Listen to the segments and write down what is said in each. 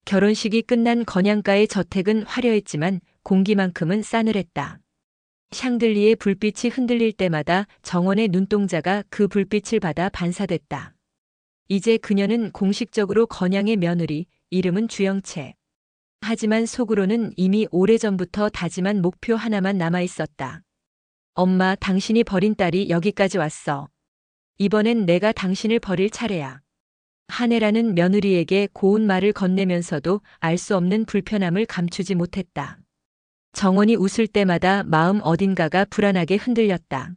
결혼식이 끝난 건양가의 저택은 화려했지만 공기만큼은 싸늘했다. 샹들리에 불빛이 흔들릴 때마다 정원의 눈동자가 그 불빛을 받아 반사됐다. 이제 그녀는 공식적으로 건양의 며느리, 이름은 주영채. 하지만 속으로는 이미 오래전부터 다짐한 목표 하나만 남아 있었다. 엄마, 당신이 버린 딸이 여기까지 왔어. 이번엔 내가 당신을 버릴 차례야. 한혜라는 며느리에게 고운 말을 건네면서도 알 수 없는 불편함을 감추지 못했다. 정원이 웃을 때마다 마음 어딘가가 불안하게 흔들렸다.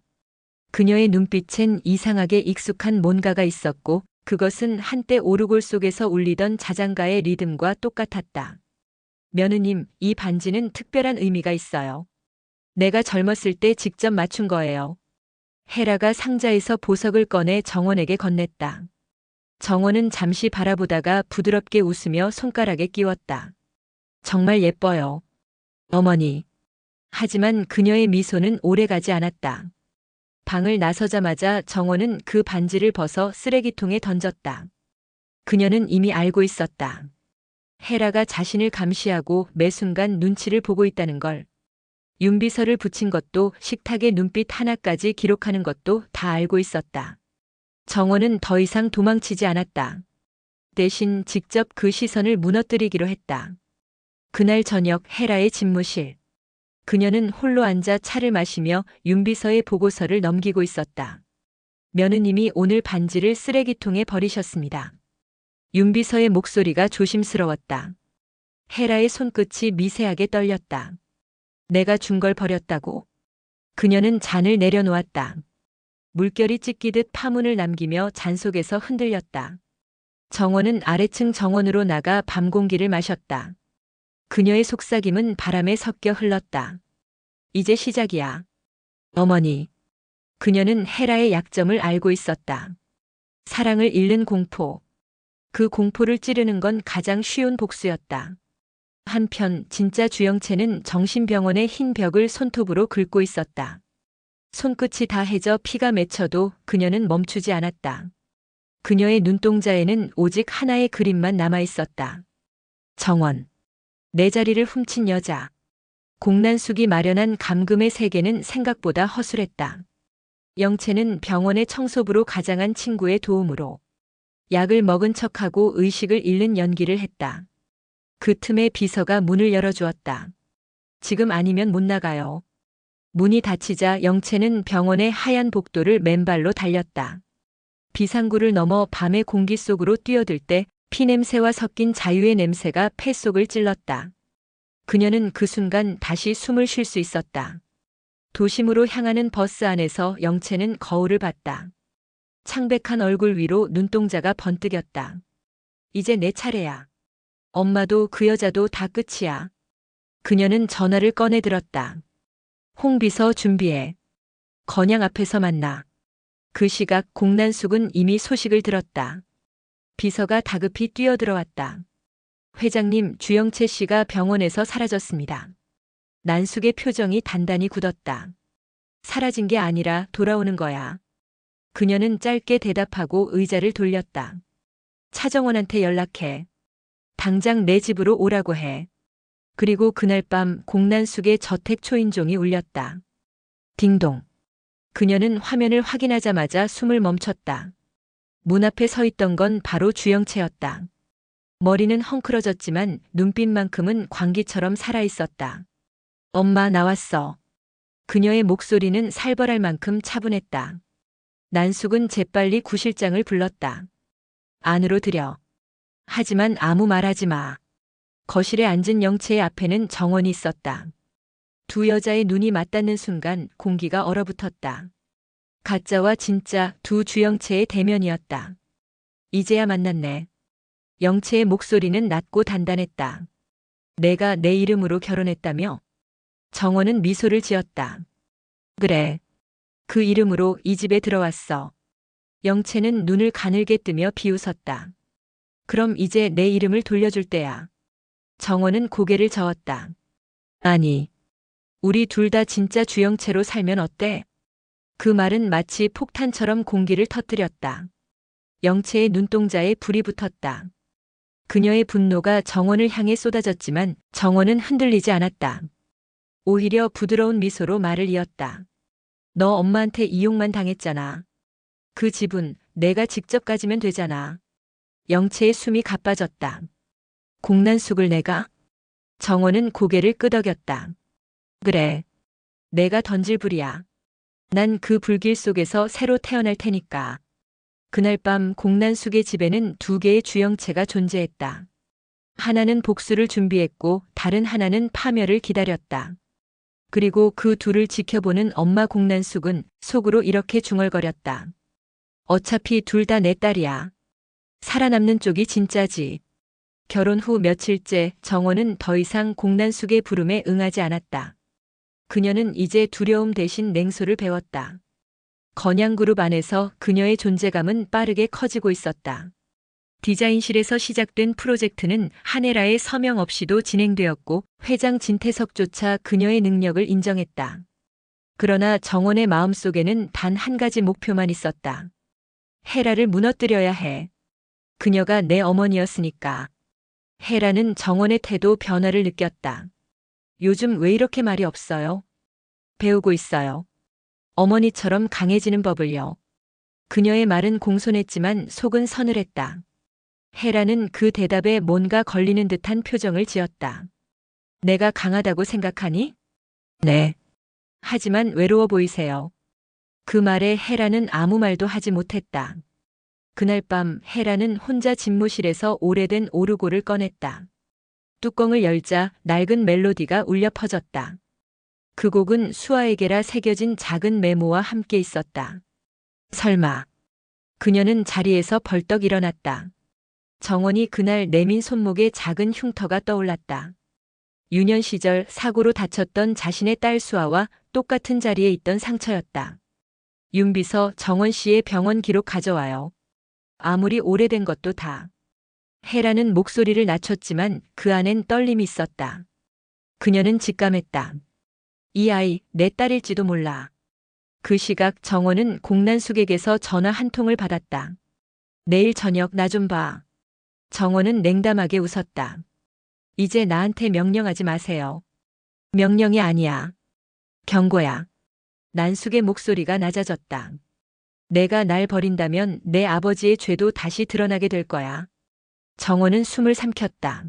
그녀의 눈빛엔 이상하게 익숙한 뭔가가 있었고 그것은 한때 오르골 속에서 울리던 자장가의 리듬과 똑같았다. 며느님, 이 반지는 특별한 의미가 있어요. 내가 젊었을 때 직접 맞춘 거예요. 헤라가 상자에서 보석을 꺼내 정원에게 건넸다. 정원은 잠시 바라보다가 부드럽게 웃으며 손가락에 끼웠다. 정말 예뻐요. 어머니. 하지만 그녀의 미소는 오래가지 않았다. 방을 나서자마자 정원은 그 반지를 벗어 쓰레기통에 던졌다. 그녀는 이미 알고 있었다. 헤라가 자신을 감시하고 매 순간 눈치를 보고 있다는 걸. 윤비서를 붙인 것도 식탁의 눈빛 하나까지 기록하는 것도 다 알고 있었다. 정원은 더 이상 도망치지 않았다. 대신 직접 그 시선을 무너뜨리기로 했다. 그날 저녁 헤라의 집무실. 그녀는 홀로 앉아 차를 마시며 윤비서의 보고서를 넘기고 있었다. 며느님이 오늘 반지를 쓰레기통에 버리셨습니다. 윤비서의 목소리가 조심스러웠다. 헤라의 손끝이 미세하게 떨렸다. 내가 준 걸 버렸다고. 그녀는 잔을 내려놓았다. 물결이 찢기듯 파문을 남기며 잔 속에서 흔들렸다. 정원은 아래층 정원으로 나가 밤 공기를 마셨다. 그녀의 속삭임은 바람에 섞여 흘렀다. 이제 시작이야. 어머니. 그녀는 헤라의 약점을 알고 있었다. 사랑을 잃는 공포. 그 공포를 찌르는 건 가장 쉬운 복수였다. 한편 진짜 주영채는 정신병원의 흰 벽을 손톱으로 긁고 있었다. 손끝이 다 해져 피가 맺혀도 그녀는 멈추지 않았다. 그녀의 눈동자에는 오직 하나의 그림만 남아 있었다. 정원. 내 자리를 훔친 여자. 공난숙이 마련한 감금의 세계는 생각보다 허술했다. 영채는 병원의 청소부로 가장한 친구의 도움으로 약을 먹은 척하고 의식을 잃는 연기를 했다. 그 틈에 비서가 문을 열어주었다. 지금 아니면 못 나가요. 문이 닫히자 영채는 병원의 하얀 복도를 맨발로 달렸다. 비상구를 넘어 밤의 공기 속으로 뛰어들 때 피냄새와 섞인 자유의 냄새가 폐 속을 찔렀다. 그녀는 그 순간 다시 숨을 쉴 수 있었다. 도심으로 향하는 버스 안에서 영채는 거울을 봤다. 창백한 얼굴 위로 눈동자가 번뜩였다. 이제 내 차례야. 엄마도 그 여자도 다 끝이야. 그녀는 전화를 꺼내 들었다. 홍 비서 준비해. 건양 앞에서 만나. 그 시각 공난숙은 이미 소식을 들었다. 비서가 다급히 뛰어들어왔다. 회장님, 주영채 씨가 병원에서 사라졌습니다. 난숙의 표정이 단단히 굳었다. 사라진 게 아니라 돌아오는 거야. 그녀는 짧게 대답하고 의자를 돌렸다. 차정원한테 연락해. 당장 내 집으로 오라고 해. 그리고 그날 밤 공난숙의 저택 초인종이 울렸다. 딩동. 그녀는 화면을 확인하자마자 숨을 멈췄다. 문 앞에 서 있던 건 바로 주영채였다. 머리는 헝클어졌지만 눈빛만큼은 광기처럼 살아있었다. 엄마, 나왔어. 그녀의 목소리는 살벌할 만큼 차분했다. 난숙은 재빨리 구실장을 불렀다. 안으로 들여. 하지만 아무 말하지 마. 거실에 앉은 영채의 앞에는 정원이 있었다. 두 여자의 눈이 맞닿는 순간 공기가 얼어붙었다. 가짜와 진짜 두 주영채의 대면이었다. 이제야 만났네. 영채의 목소리는 낮고 단단했다. 내가 내 이름으로 결혼했다며? 정원은 미소를 지었다. 그래. 그 이름으로 이 집에 들어왔어. 영채는 눈을 가늘게 뜨며 비웃었다. 그럼 이제 내 이름을 돌려줄 때야. 정원은 고개를 저었다. 아니. 우리 둘 다 진짜 주영채로 살면 어때? 그 말은 마치 폭탄처럼 공기를 터뜨렸다. 영채의 눈동자에 불이 붙었다. 그녀의 분노가 정원을 향해 쏟아졌지만 정원은 흔들리지 않았다. 오히려 부드러운 미소로 말을 이었다. 너 엄마한테 이용만 당했잖아. 그 집은 내가 직접 가지면 되잖아. 영채의 숨이 가빠졌다. 공난숙을 내가? 정원은 고개를 끄덕였다. 그래. 내가 던질 불이야. 난 그 불길 속에서 새로 태어날 테니까. 그날 밤 공난숙의 집에는 두 개의 주영체가 존재했다. 하나는 복수를 준비했고 다른 하나는 파멸을 기다렸다. 그리고 그 둘을 지켜보는 엄마 공난숙은 속으로 이렇게 중얼거렸다. 어차피 둘 다 내 딸이야. 살아남는 쪽이 진짜지. 결혼 후 며칠째 정원은 더 이상 공난숙의 부름에 응하지 않았다. 그녀는 이제 두려움 대신 냉소를 배웠다. 건양그룹 안에서 그녀의 존재감은 빠르게 커지고 있었다. 디자인실에서 시작된 프로젝트는 한혜라의 서명 없이도 진행되었고 회장 진태석조차 그녀의 능력을 인정했다. 그러나 정원의 마음속에는 단 한 가지 목표만 있었다. 헤라를 무너뜨려야 해. 그녀가 내 어머니였으니까. 헤라는 정원의 태도 변화를 느꼈다. 요즘 왜 이렇게 말이 없어요? 배우고 있어요. 어머니처럼 강해지는 법을요. 그녀의 말은 공손했지만 속은 서늘했다. 헤라는 그 대답에 뭔가 걸리는 듯한 표정을 지었다. 내가 강하다고 생각하니? 네. 하지만 외로워 보이세요. 그 말에 헤라는 아무 말도 하지 못했다. 그날 밤 헤라는 혼자 집무실에서 오래된 오르골을 꺼냈다. 뚜껑을 열자 낡은 멜로디가 울려 퍼졌다. 그 곡은 수아에게라 새겨진 작은 메모와 함께 있었다. 설마. 그녀는 자리에서 벌떡 일어났다. 정원이 그날 내민 손목에 작은 흉터가 떠올랐다. 유년 시절 사고로 다쳤던 자신의 딸 수아와 똑같은 자리에 있던 상처였다. 윤비서 정원 씨의 병원 기록 가져와요. 아무리 오래된 것도 다. 헤라는 목소리를 낮췄지만 그 안엔 떨림이 있었다. 그녀는 직감했다. 이 아이 내 딸일지도 몰라. 그 시각 정원은 공난숙에게서 전화 한 통을 받았다. 내일 저녁 나 좀 봐. 정원은 냉담하게 웃었다. 이제 나한테 명령하지 마세요. 명령이 아니야. 경고야. 난숙의 목소리가 낮아졌다. 내가 날 버린다면 내 아버지의 죄도 다시 드러나게 될 거야. 정원은 숨을 삼켰다.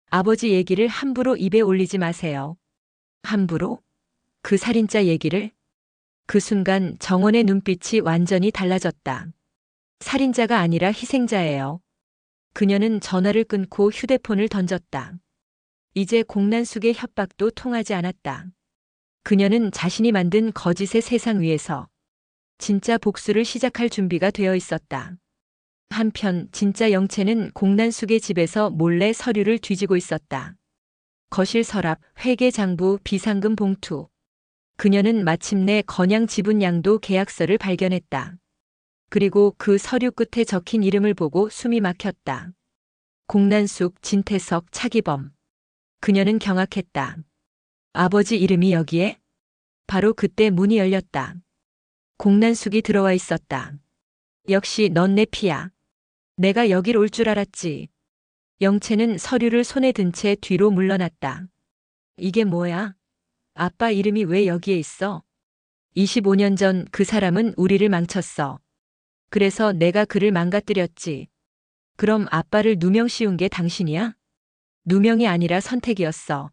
아버지 얘기를 함부로 입에 올리지 마세요. 함부로? 그 살인자 얘기를? 그 순간 정원의 눈빛이 완전히 달라졌다. 살인자가 아니라 희생자예요. 그녀는 전화를 끊고 휴대폰을 던졌다. 이제 공난숙의 협박도 통하지 않았다. 그녀는 자신이 만든 거짓의 세상 위에서 진짜 복수를 시작할 준비가 되어 있었다. 한편 진짜 영채는 공난숙의 집에서 몰래 서류를 뒤지고 있었다. 거실 서랍, 회계장부, 비상금 봉투. 그녀는 마침내 건양 지분 양도 계약서를 발견했다. 그리고 그 서류 끝에 적힌 이름을 보고 숨이 막혔다. 공난숙, 진태석, 차기범. 그녀는 경악했다. 아버지 이름이 여기에? 바로 그때 문이 열렸다. 공난숙이 들어와 있었다. 역시 넌 내 피야. 내가 여길 올 줄 알았지. 영채는 서류를 손에 든 채 뒤로 물러났다. 이게 뭐야? 아빠 이름이 왜 여기에 있어? 25년 전 그 사람은 우리를 망쳤어. 그래서 내가 그를 망가뜨렸지. 그럼 아빠를 누명 씌운 게 당신이야? 누명이 아니라 선택이었어.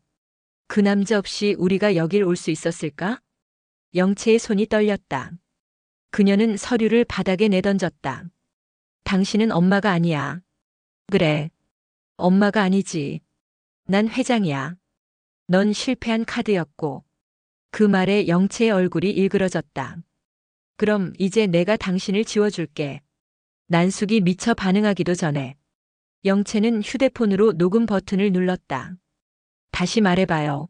그 남자 없이 우리가 여길 올 수 있었을까? 영채의 손이 떨렸다. 그녀는 서류를 바닥에 내던졌다. 당신은 엄마가 아니야. 그래. 엄마가 아니지. 난 회장이야. 넌 실패한 카드였고. 그 말에 영채의 얼굴이 일그러졌다. 그럼 이제 내가 당신을 지워줄게. 난숙이 미처 반응하기도 전에. 영채는 휴대폰으로 녹음 버튼을 눌렀다. 다시 말해봐요.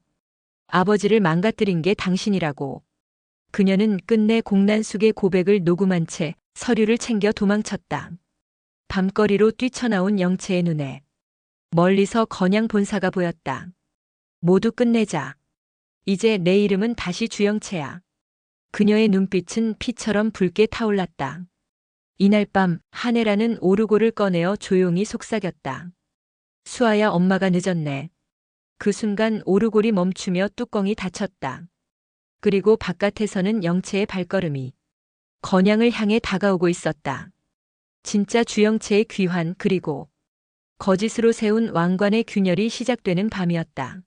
아버지를 망가뜨린 게 당신이라고. 그녀는 끝내 공난숙의 고백을 녹음한 채 서류를 챙겨 도망쳤다. 밤거리로 뛰쳐나온 영채의 눈에 멀리서 건양 본사가 보였다. 모두 끝내자. 이제 내 이름은 다시 주영채야. 그녀의 눈빛은 피처럼 붉게 타올랐다. 이날 밤 한혜라는 오르골을 꺼내어 조용히 속삭였다. 수아야, 엄마가 늦었네. 그 순간 오르골이 멈추며 뚜껑이 닫혔다. 그리고 바깥에서는 영채의 발걸음이 건양을 향해 다가오고 있었다. 진짜 주영채의 귀환, 그리고 거짓으로 세운 왕관의 균열이 시작되는 밤이었다.